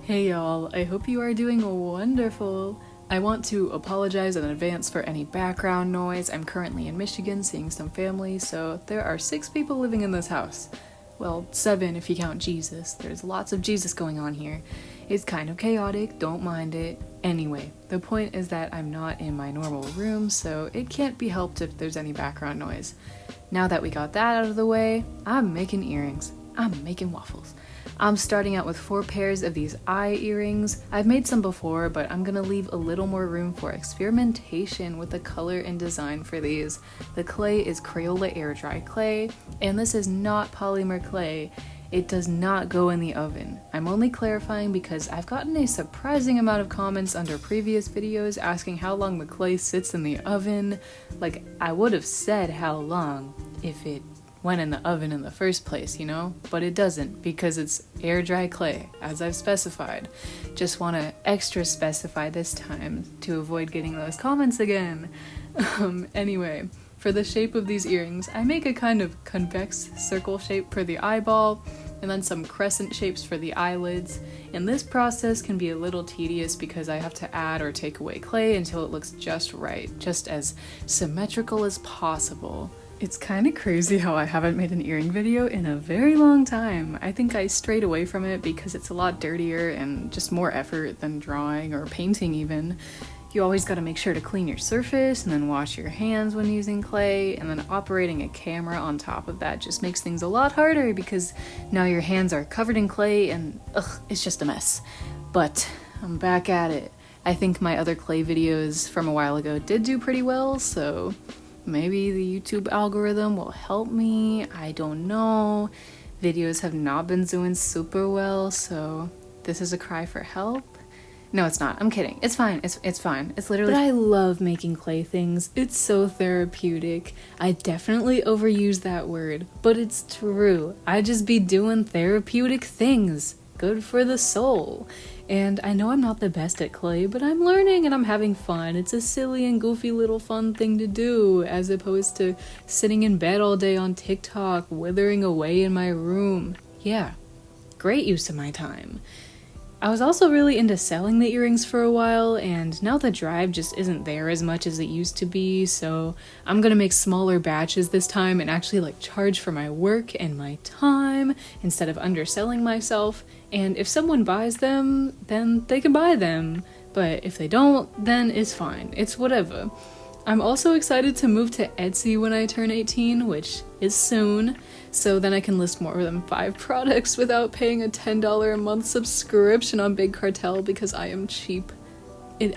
Hey y'all, I hope you are doing wonderful. I want to apologize in advance for any background noise. I'm currently in Michigan seeing some family, so there are 6 people living in this house. Well, 7 if you count Jesus. There's lots of Jesus going on here. It's kind of chaotic, don't mind it. Anyway, the point is that I'm not in my normal room, so it can't be helped if there's any background noise. Now that we got that out of the way, I'm making earrings. I'm making waffles. I'm starting out with 4 pairs of these eye earrings. I've made some before, but I'm gonna leave a little more room for experimentation with the color and design for these. The clay is Crayola air dry clay, and this is not polymer clay. It does not go in the oven. I'm only clarifying because I've gotten a surprising amount of comments under previous videos asking how long the clay sits in the oven. Like, I would have said how long if it went in the oven in the first place, you know? But it doesn't, because it's air dry clay, as I've specified. Just want to extra specify this time to avoid getting those comments again. Anyway, for the shape of these earrings, I make a kind of convex circle shape for the eyeball, and then some crescent shapes for the eyelids. And this process can be a little tedious because I have to add or take away clay until it looks just right, just as symmetrical as possible. It's kind of crazy how I haven't made an earring video in a very long time. I think I strayed away from it because it's a lot dirtier and just more effort than drawing or painting even. You always gotta make sure to clean your surface and then wash your hands when using clay, and then operating a camera on top of that just makes things a lot harder because now your hands are covered in clay and it's just a mess. But I'm back at it. I think my other clay videos from a while ago did do pretty well, so maybe the YouTube algorithm will help me, I don't know. Videos have not been doing super well, so this is a cry for help. No, it's not. I'm kidding. It's fine. It's fine. It's literally— But I love making clay things. It's so therapeutic. I definitely overuse that word, but it's true. I just be doing therapeutic things. Good for the soul. And I know I'm not the best at clay, but I'm learning and I'm having fun. It's a silly and goofy little fun thing to do, as opposed to sitting in bed all day on TikTok, withering away in my room. Yeah, great use of my time. I was also really into selling the earrings for a while, and now the drive just isn't there as much as it used to be, so I'm gonna make smaller batches this time and actually charge for my work and my time instead of underselling myself. And if someone buys them, then they can buy them, but if they don't, then it's fine. It's whatever. I'm also excited to move to Etsy when I turn 18, which is soon, so then I can list more than 5 products without paying a $10 a month subscription on Big Cartel because I am cheap.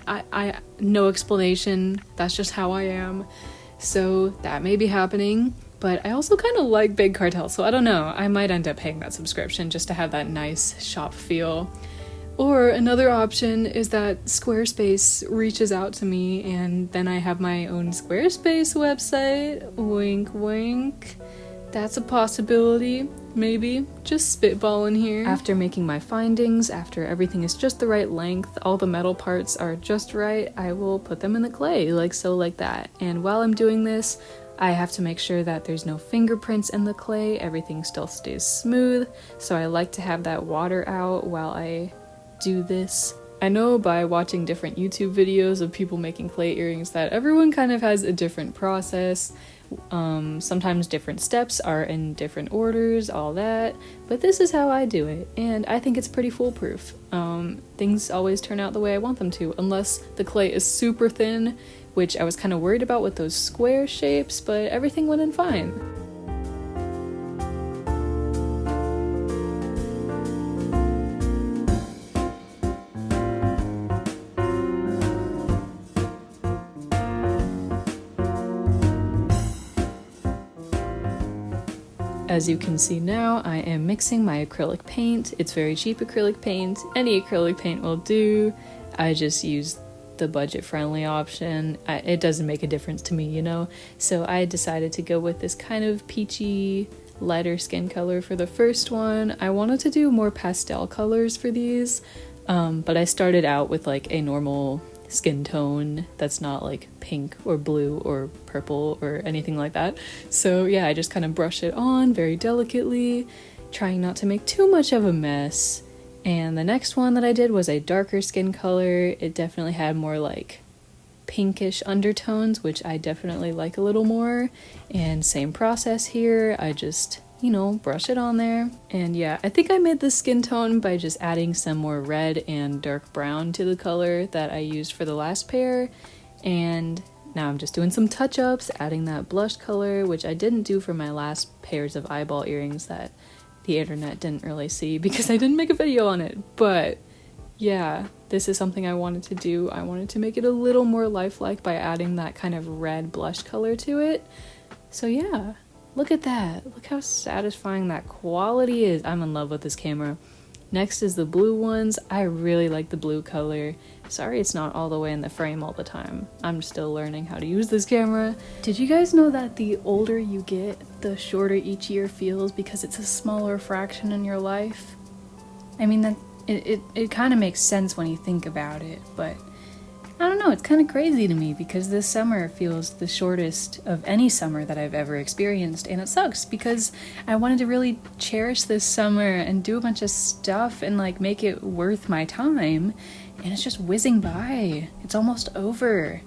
I no explanation, that's just how I am. So that may be happening, but I also kind of like Big Cartel, so I don't know, I might end up paying that subscription just to have that nice shop feel. Or another option is that Squarespace reaches out to me and then I have my own Squarespace website. Wink wink. That's a possibility, maybe. Just spitballing here. After making my findings, after everything is just the right length, all the metal parts are just right, I will put them in the clay, like that. And while I'm doing this, I have to make sure that there's no fingerprints in the clay, everything still stays smooth, so I like to have that water out while I do this. I know by watching different YouTube videos of people making clay earrings that everyone kind of has a different process. Sometimes different steps are in different orders, all that, but this is how I do it, and I think it's pretty foolproof. Things always turn out the way I want them to, unless the clay is super thin, which I was kind of worried about with those square shapes, but everything went in fine. As you can see now, I am mixing my acrylic paint. It's very cheap acrylic paint. Any acrylic paint will do. I just use the budget-friendly option. It doesn't make a difference to me, you know? So I decided to go with this kind of peachy, lighter skin color for the first one. I wanted to do more pastel colors for these, but I started out with a normal skin tone that's not like pink or blue or purple or anything like that. So yeah, I just kind of brush it on very delicately, trying not to make too much of a mess. And the next one that I did was a darker skin color. It definitely had more like pinkish undertones, which I definitely like a little more. And same process here, I just, you know, brush it on there. And yeah, I think I made this skin tone by just adding some more red and dark brown to the color that I used for the last pair. And now I'm just doing some touch-ups, adding that blush color, which I didn't do for my last pairs of eyeball earrings that the internet didn't really see because I didn't make a video on it. But yeah, this is something I wanted to do. I wanted to make it a little more lifelike by adding that kind of red blush color to it. So yeah, look at that. Look how satisfying that quality is. I'm in love with this camera. Next is the blue ones. I really like the blue color. Sorry it's not all the way in the frame all the time. I'm still learning how to use this camera. Did you guys know that the older you get, the shorter each year feels because it's a smaller fraction in your life? I mean, that it kind of makes sense when you think about it, but I don't know, it's kind of crazy to me because this summer feels the shortest of any summer that I've ever experienced, and it sucks because I wanted to really cherish this summer and do a bunch of stuff and like make it worth my time, and it's just whizzing by. It's almost over.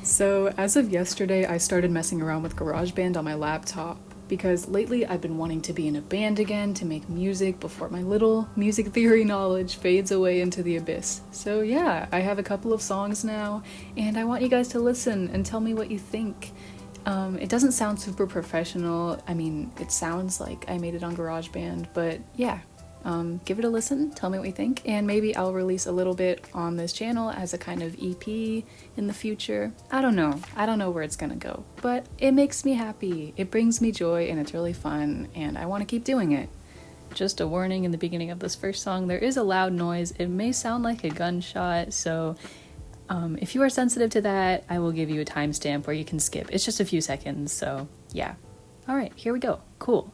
So as of yesterday, I started messing around with GarageBand on my laptop because lately I've been wanting to be in a band again to make music before my little music theory knowledge fades away into the abyss. So yeah, I have a couple of songs now, and I want you guys to listen and tell me what you think. It doesn't sound super professional. I mean, it sounds like I made it on GarageBand, but yeah. Give it a listen, tell me what you think, and maybe I'll release a little bit on this channel as a kind of EP in the future. I don't know where it's gonna go, but it makes me happy, it brings me joy, and it's really fun, and I want to keep doing it. Just a warning in the beginning of this first song, there is a loud noise. It may sound like a gunshot, so if you are sensitive to that, I will give you a timestamp where you can skip. It's just a few seconds, so yeah. Alright, here we go. Cool.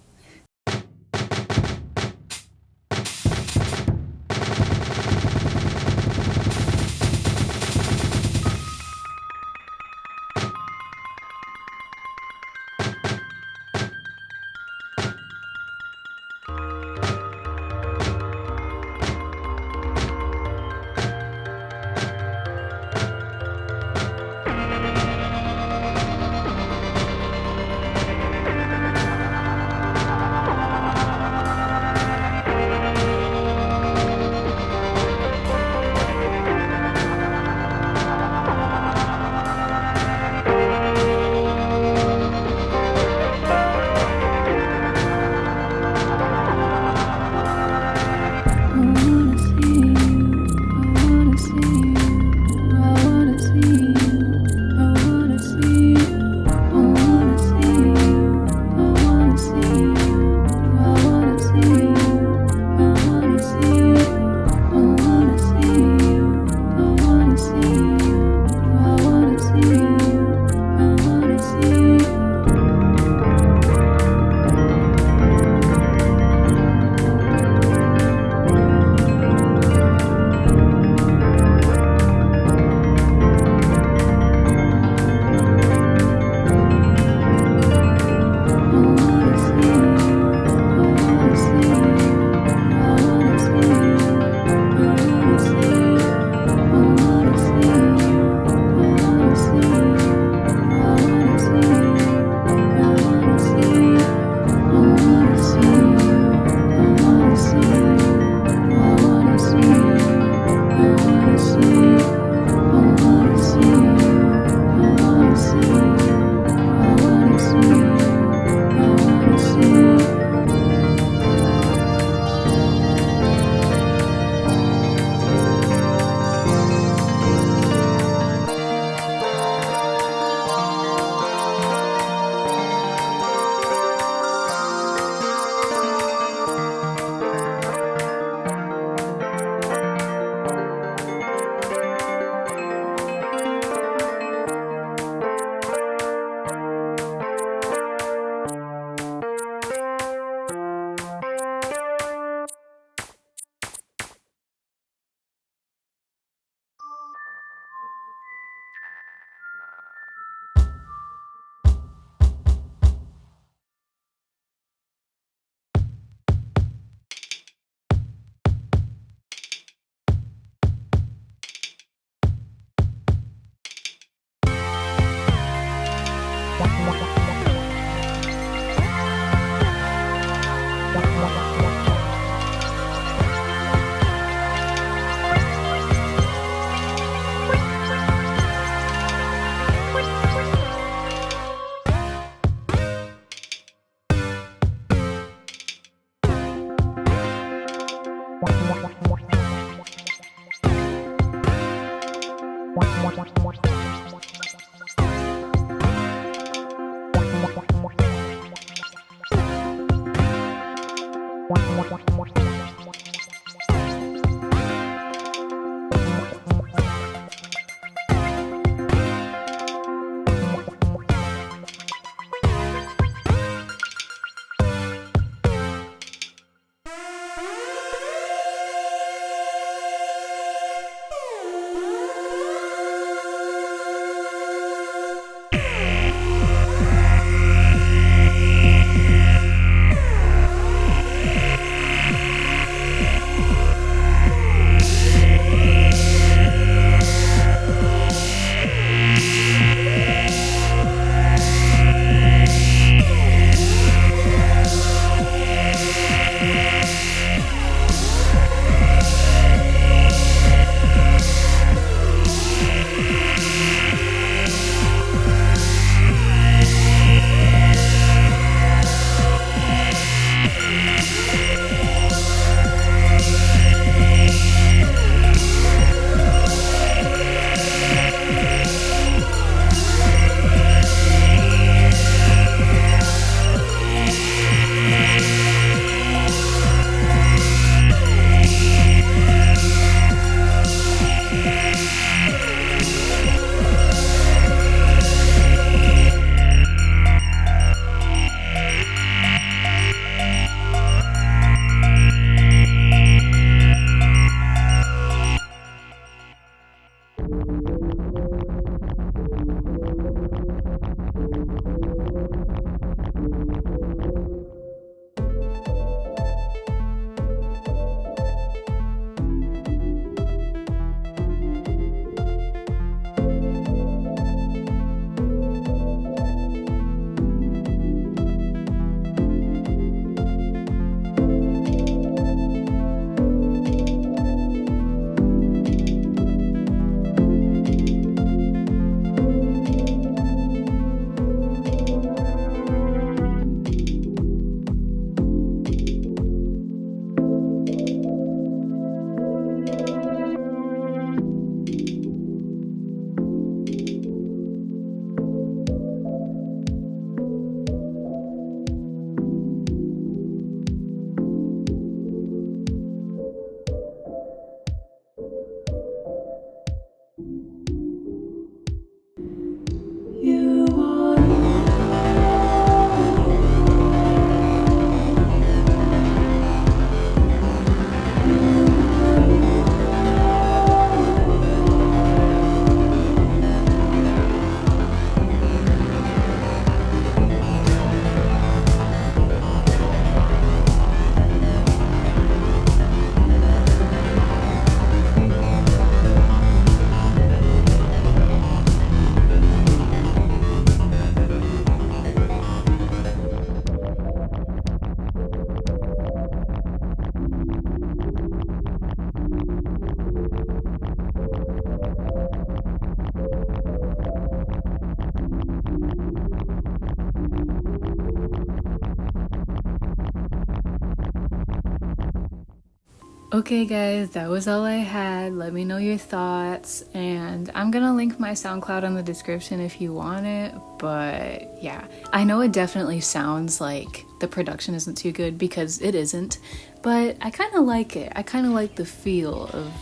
Okay guys, that was all I had. Let me know your thoughts, and I'm gonna link my SoundCloud in the description if you want it. But yeah, I know it definitely sounds like the production isn't too good, because it isn't, but I kind of like it. I kind of like the feel of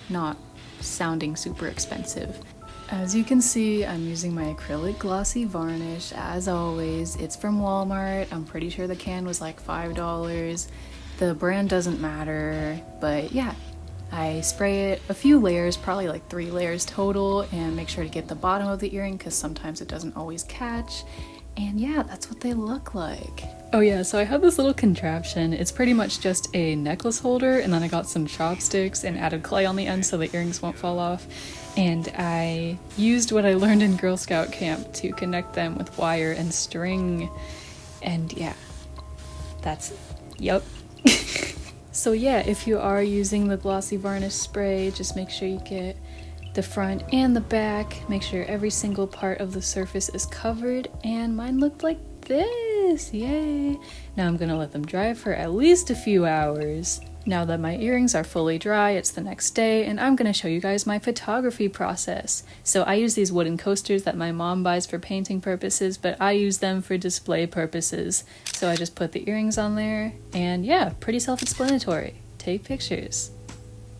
not sounding super expensive. As you can see, I'm using my acrylic glossy varnish as always. It's from Walmart. I'm pretty sure the can was like $5. The brand doesn't matter, but yeah, I spray it a few layers, probably like 3 layers total, and make sure to get the bottom of the earring because sometimes it doesn't always catch. And yeah, that's what they look like. Oh yeah, so I have this little contraption. It's pretty much just a necklace holder, and then I got some chopsticks and added clay on the end so the earrings won't fall off. And I used what I learned in Girl Scout camp to connect them with wire and string. And yeah, that's, yup. So yeah, if you are using the glossy varnish spray, just make sure you get the front and the back. Make sure every single part of the surface is covered, and mine looked like this, yay! Now I'm gonna let them dry for at least a few hours. Now that my earrings are fully dry, it's the next day, and I'm gonna show you guys my photography process. So I use these wooden coasters that my mom buys for painting purposes, but I use them for display purposes. So I just put the earrings on there, and yeah, pretty self-explanatory. Take pictures.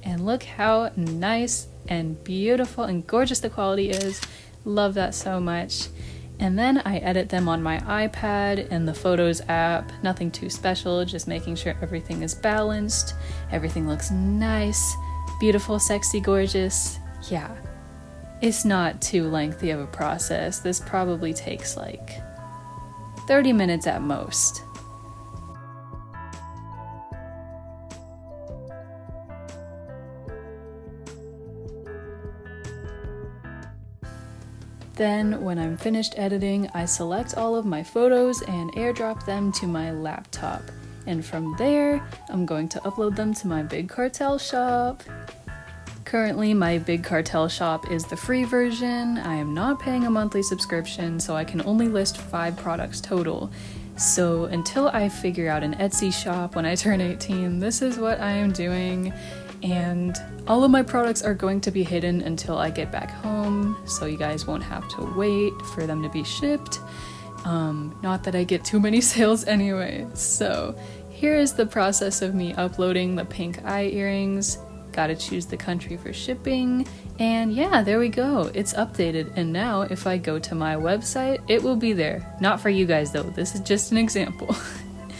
And look how nice and beautiful and gorgeous the quality is. Love that so much. And then I edit them on my iPad and the Photos app. Nothing too special, just making sure everything is balanced, everything looks nice, beautiful, sexy, gorgeous. Yeah, it's not too lengthy of a process. This probably takes like 30 minutes at most. Then, when I'm finished editing, I select all of my photos and airdrop them to my laptop. And from there, I'm going to upload them to my Big Cartel shop. Currently, my Big Cartel shop is the free version. I am not paying a monthly subscription, so I can only list 5 products total. So until I figure out an Etsy shop when I turn 18, this is what I am doing. And all of my products are going to be hidden until I get back home, so you guys won't have to wait for them to be shipped. Not that I get too many sales anyway. So here is the process of me uploading the pink eye earrings. Gotta choose the country for shipping, and yeah, there we go, it's updated. And now if I go to my website, it will be there. Not for you guys though, this is just an example.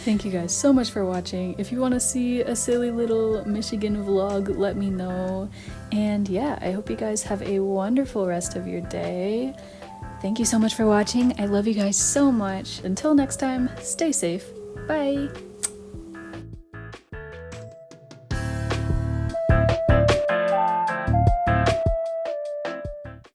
Thank you guys so much for watching. If you want to see a silly little Michigan vlog, let me know. And yeah, I hope you guys have a wonderful rest of your day. Thank you so much for watching. I love you guys so much. Until next time, stay safe. Bye!